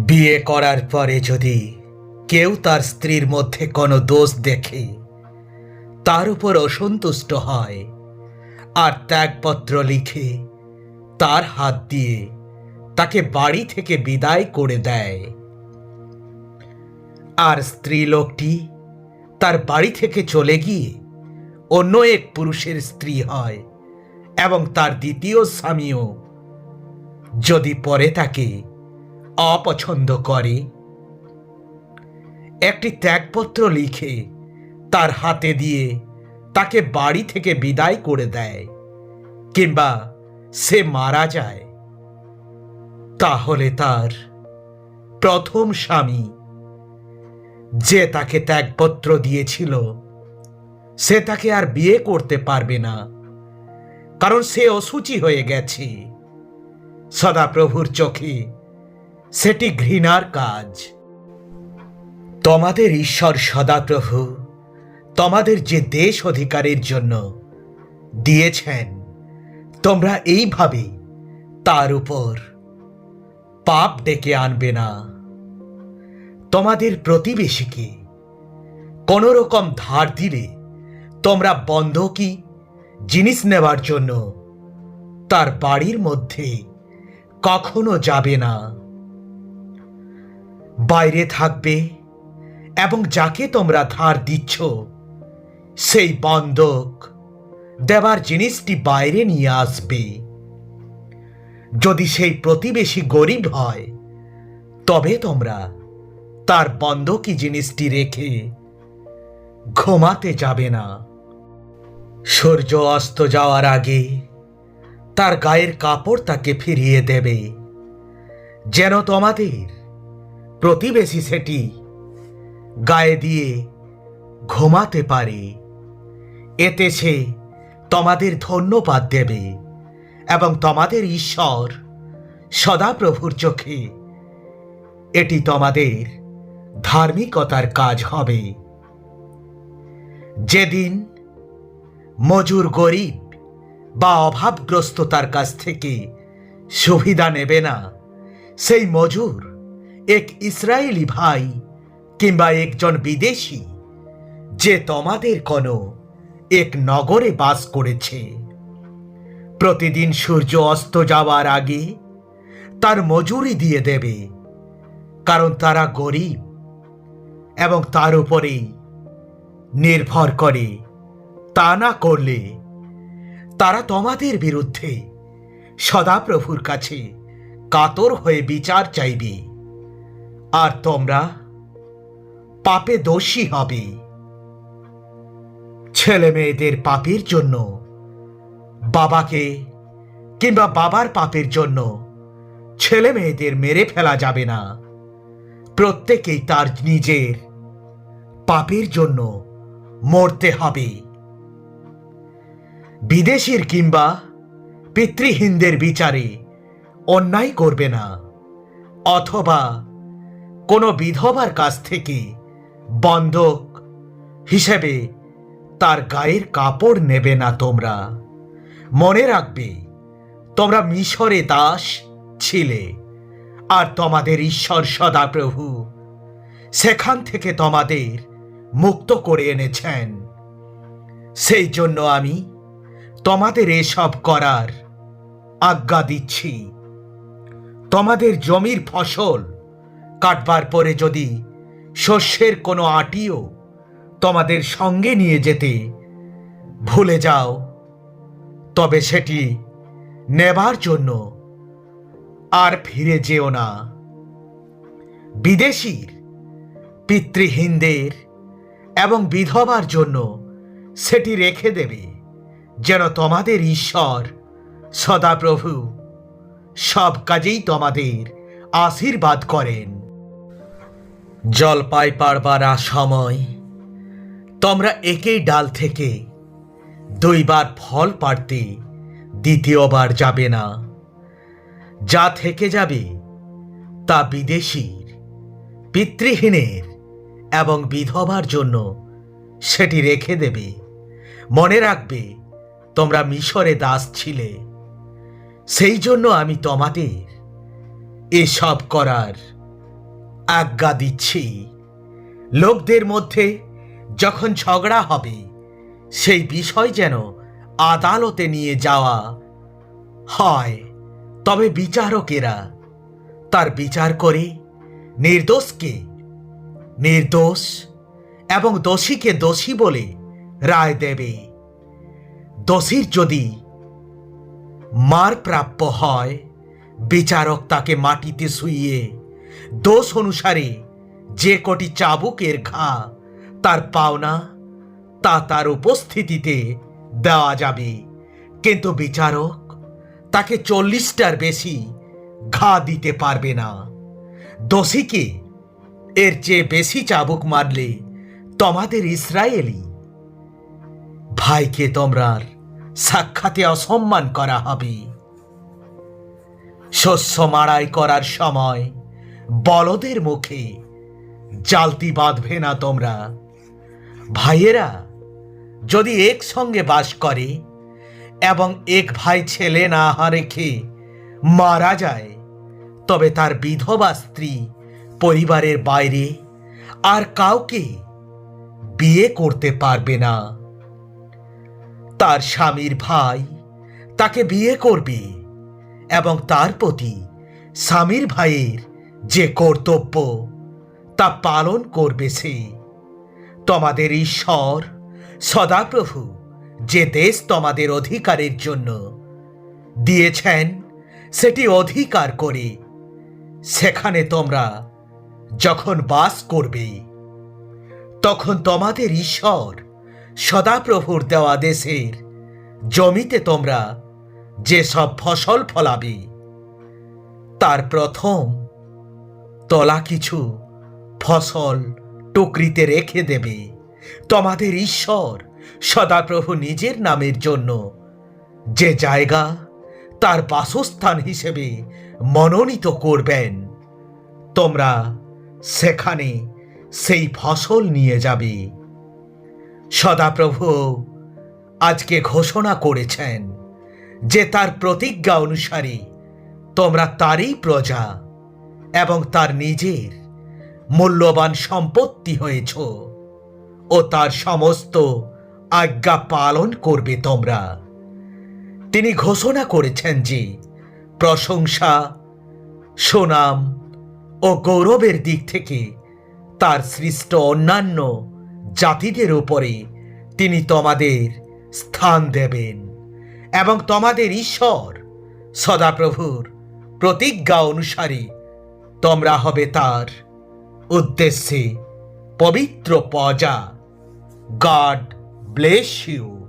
বিয়ে করার পরে যদি কেউ তার স্ত্রীর মধ্যে কোনো দোষ দেখে, তার উপর অসন্তুষ্ট হয় আর ত্যাগপত্র লিখে তার হাত দিয়ে তাকে বাড়ি থেকে বিদায় করে দেয়, আর স্ত্রী লোকটি তার বাড়ি থেকে চলে গিয়ে অন্য এক পুরুষের স্ত্রী হয় এবং তার দ্বিতীয় স্বামীও যদি পরে তাকে অপছন্দ করে, একটি ত্যাগপত্র লিখে তার হাতে দিয়ে তাকে বাড়ি থেকে বিদায় করে দেয় কিংবা সে মারা যায়, তাহলে তার প্রথম স্বামী যে তাকে ত্যাগপত্র দিয়েছিল সে তাকে আর বিয়ে করতে পারবে না, কারণ সে অশুচি হয়ে গেছে। সদাপ্রভুর চোখে সেটি ঘৃণার কাজ। তোমাদের ঈশ্বর সদাপ্রভু তোমাদের যে দেশ অধিকারের জন্য দিয়েছেন, তোমরা এইভাবে তার উপর পাপ ডেকে আনবে না। তোমাদের প্রতিবেশীকে কোনো রকম ধার দিলে তোমরা বন্ধকি জিনিস নেওয়ার জন্য তার বাড়ির মধ্যে কখনো যাবে না। বাইরে থাকবে এবং যাকে তোমরা ধার দিচ্ছ সেই বন্ধক দেওয়ার জিনিসটি বাইরে নিয়ে আসবে। যদি সেই প্রতিবেশী গরিব হয় তবে তোমরা তার বন্ধকি জিনিসটি রেখে ঘুমাতে যাবে না। সূর্য অস্ত যাওয়ার আগে তার গায়ের কাপড় তাকে ফিরিয়ে দেবে, যেন তোমাদের প্রতিবেশী সেটি গায়ে দিয়ে ঘুমাতে পারে। এতে সে তোমাদের ধন্যবাদ দেবে এবং তোমাদের ঈশ্বর সদাপ্রভুর চোখে এটি তোমাদের ধার্মিকতার কাজ হবে। যেদিন মজুর গরিব বা অভাবগ্রস্ত তার কাছ থেকে সুবিধা নেবে না, সেই মজুর এক ইসরায়েলি ভাই কিংবা একজন বিদেশি যে তোমাদের কোনো এক নগরে বাস করেছে, প্রতিদিন সূর্য অস্ত যাওয়ার আগে তার মজুরি দিয়ে দেবে, কারণ তারা গরিব এবং তার উপরেই নির্ভর করে। তা না করলে তারা তোমাদের বিরুদ্ধে সদাপ্রভুর কাছে কাতর হয়ে বিচার চাইবে আর তোমরা পাপে দোষী হবে। ছেলে মেয়েদের পাপের জন্য বাবাকে কিংবা বাবার পাপের জন্য ছেলে মেয়েদের মেরে ফেলা যাবে না। প্রত্যেকেই তার নিজের পাপের জন্য মরতে হবে। বিদেশীর কিংবা পিতৃহীনদের বিচারে অন্যায় করবে না, অথবা কোনো বিধবার কাছ থেকে বন্ধক হিসেবে তার গায়ের কাপড় নেবে না। তোমরা মনে রাখবে, তোমরা মিশরে দাস ছিলে আর তোমাদের ঈশ্বর সদাপ্রভু সেখান থেকে তোমাদের মুক্ত করে এনেছেন। সেই জন্য আমি তোমাদের এসব করার আজ্ঞা দিচ্ছি। তোমাদের জমির ফসল কাটবার পরে যদি শস্যের কোনো আটিও তোমাদের সঙ্গে নিয়ে যেতে ভুলে যাও, তবে সেটি নেবার জন্য আর ফিরে যেও না। বিদেশীর, পিতৃহীনদের এবং বিধবার জন্য সেটি রেখে দেবে, যেন তোমাদের ঈশ্বর সদাপ্রভু সব কাজেই তোমাদের আশীর্বাদ করেন। জলপাই পাড়বার সময় তোমরা একই ডাল থেকে দুইবার ফল পাড়তে দ্বিতীয়বার যাবে না। যা থেকে যাবে তা বিদেশীর, পিতৃহীনের এবং বিধবার জন্য সেটি রেখে দেবে। মনে রাখবে, তোমরা মিশরে দাস ছিলে, সেই জন্য আমি তোমাদের এসব করার আজ্ঞা দিচ্ছি। লোকদের মধ্যে যখন ঝগড়া হবে, সেই বিষয় যেন আদালতে নিয়ে যাওয়া হয়, তবে বিচারকেরা তার বিচার করে নির্দোষকে নির্দোষ এবং দোষীকে দোষী বলে রায় দেবে। দোষীর যদি মার প্রাপ্য হয়, বিচারক তাকে মাটিতে শুইয়ে দোষ অনুসারে যে কটি চাবুকের ঘা তার পাওনা তা তার উপস্থিতিতে দেওয়া যাবে, কিন্তু বিচারক তাকে 40টার বেশি ঘা দিতে পারবে না। দোষীকে এর চেয়ে বেশি চাবুক মারলে তোমাদের ইসরায়েলি ভাইকে তোমরার সাক্ষাতে অসম্মান করা হবে। শস্য মাড়াই করার সময় বলদের মুখে জালতি বাঁধবে না তোমরা। ভাইয়েরা যদি একসঙ্গে বাস করে এবং এক ভাই ছেলে না রেখে মারা যায়, তবে তার বিধবা স্ত্রী পরিবারের বাইরে আর কাউকে বিয়ে করতে পারবে না। তার স্বামীর ভাই তাকে বিয়ে করবে এবং তার প্রতি স্বামীর ভাইয়ের যে কর্তব্য তা পালন করবে সে। তোমাদের ঈশ্বর সদাপ্রভু যে দেশ তোমাদের অধিকারের জন্য দিয়েছেন, সেটি অধিকার করে সেখানে তোমরা যখন বাস করবে, তখন তোমাদের ঈশ্বর সদাপ্রভুর দেওয়া দেশের জমিতে তোমরা যেসব ফসল ফলাবে, তার প্রথম তলা কিছু ফসল টুকরিতে রেখে দেবে। তোমাদের ঈশ্বর সদাপ্রভু নিজের নামের জন্য যে জায়গা তার বাসস্থান হিসেবে মনোনীত করবেন, তোমরা সেখানে সেই ফসল নিয়ে যাবে। সদাপ্রভু আজকে ঘোষণা করেছেন যে তার প্রতিজ্ঞা অনুসারে তোমরা তারই প্রজা এবং তার নিজের মূল্যবান সম্পত্তি হয়েছ ও তার সমস্ত আজ্ঞা পালন করবে তোমরা। তিনি ঘোষণা করেছেন যে প্রশংসা, সুনাম ও গৌরবের দিক থেকে তার সৃষ্ট অন্যান্য জাতিদের উপরে তিনি তোমাদের স্থান দেবেন এবং তোমাদের ঈশ্বর সদাপ্রভুর প্রতিজ্ঞা অনুসারে তোমরা হবে তার উদ্দেশ্যে পবিত্র প্রজা। God bless you.